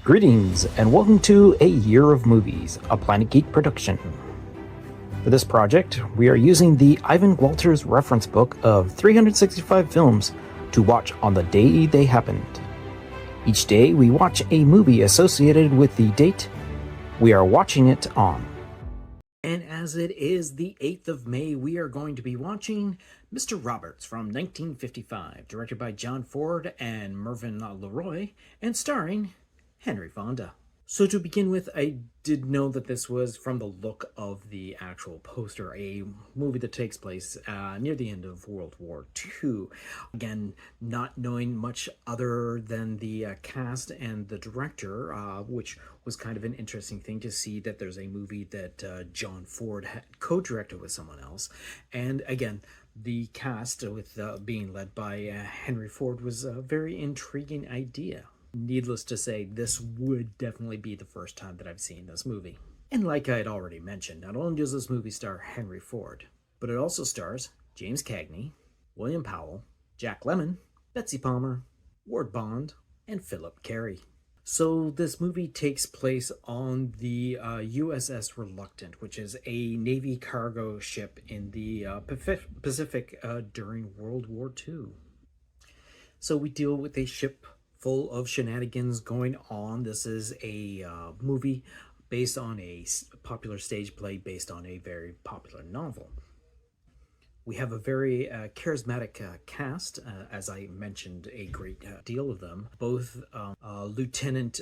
Greetings, and welcome to A Year of Movies, a Planet Geek production. For this project, we are using the Ivan Walters reference book of 365 films to watch on the day they happened. Each day, we watch a movie associated with the date we are watching it on. And as it is the 8th of May, we are going to be watching Mr. Roberts from 1955, directed by John Ford and Mervyn LeRoy, and starring Henry Fonda. So to begin with, I did know that this was, from the look of the actual poster, a movie that takes place near the end of World War II. Again, not knowing much other than the cast and the director, which was kind of an interesting thing to see that there's a movie that John Ford had co-directed with someone else. And again, the cast with being led by Henry Ford was a very intriguing idea. Needless to say, this would definitely be the first time that I've seen this movie. And like I had already mentioned, not only does this movie star Henry Ford, but it also stars James Cagney, William Powell, Jack Lemmon, Betsy Palmer, Ward Bond, and Philip Carey. So this movie takes place on the USS Reluctant, which is a Navy cargo ship in the Pacific during World War II. So we deal with a ship full of shenanigans going on. This is a movie based on a popular stage play based on a very popular novel. We have a very charismatic cast, as I mentioned, a great deal of them. Both Lieutenant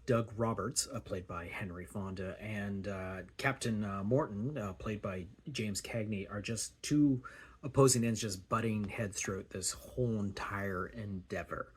Doug Roberts, played by Henry Fonda, and Captain Morton, played by James Cagney, are just two opposing ends just butting heads throughout this whole entire endeavor.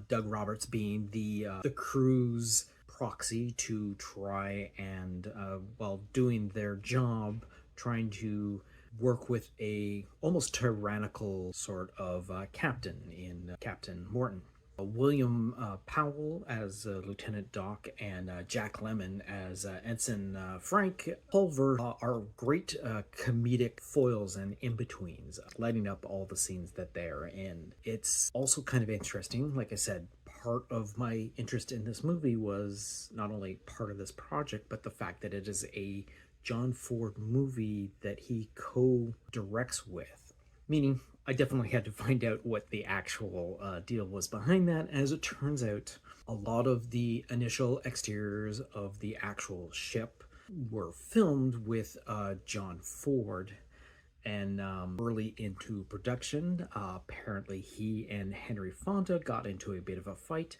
Doug Roberts being the crew's proxy to try and, while doing their job, trying to work with a almost tyrannical sort of captain in Captain Morton. William Powell as Lieutenant Doc and Jack Lemmon as Ensign Frank Pulver are great comedic foils and in-betweens, lighting up all the scenes that they're in. It's also kind of interesting. Like I said, part of my interest in this movie was not only part of this project, but the fact that it is a John Ford movie that he co-directs with, meaning I definitely had to find out what the actual deal was behind that. As it turns out, a lot of the initial exteriors of the actual ship were filmed with John Ford, and early into production, apparently he and Henry Fonda got into a bit of a fight,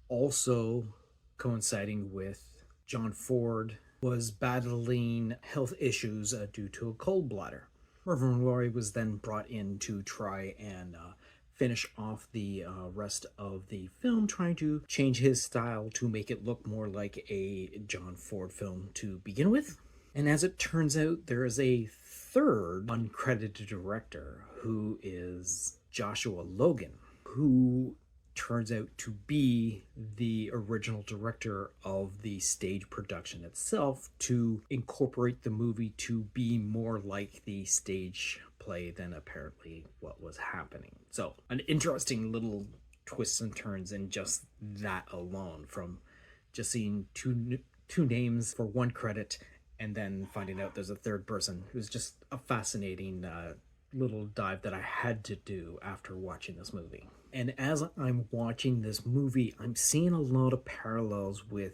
also coinciding with John Ford was battling health issues due to a gallbladder. Mervyn LeRoy was then brought in to try and finish off the rest of the film, trying to change his style to make it look more like a John Ford film to begin with. And as it turns out, there is a third uncredited director who is Joshua Logan, who turns out to be the original director of the stage production itself, to incorporate the movie to be more like the stage play than apparently what was happening. So an interesting little twists and turns in just that alone, from just seeing two names for one credit and then finding out there's a third person. It was just a fascinating little dive that I had to do after watching this movie. And as I'm watching this movie, I'm seeing a lot of parallels with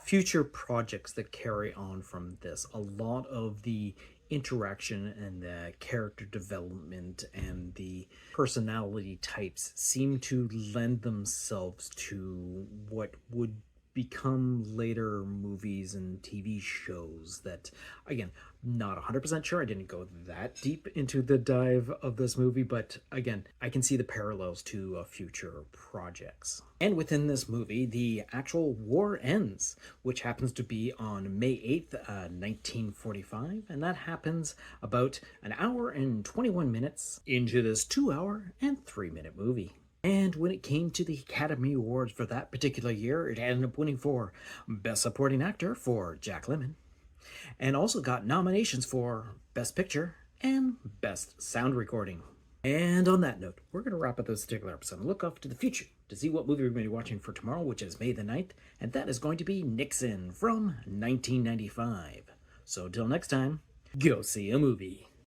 future projects that carry on from this. A lot of the interaction and the character development and the personality types seem to lend themselves to what would become later movies and TV shows that, again, not 100% sure. I didn't go that deep into the dive of this movie, but again, I can see the parallels to future projects. And within this movie, the actual war ends, which happens to be on May 8th, 1945, and that happens about an hour and 21 minutes into this 2-hour and 3-minute movie. And when it came to the Academy Awards for that particular year, it ended up winning for Best Supporting Actor for Jack Lemmon, and also got nominations for Best Picture and Best Sound Recording. And on that note, we're going to wrap up this particular episode and look off to the future to see what movie we're going to be watching for tomorrow, which is May the 9th, and that is going to be Nixon from 1995. So until next time, go see a movie.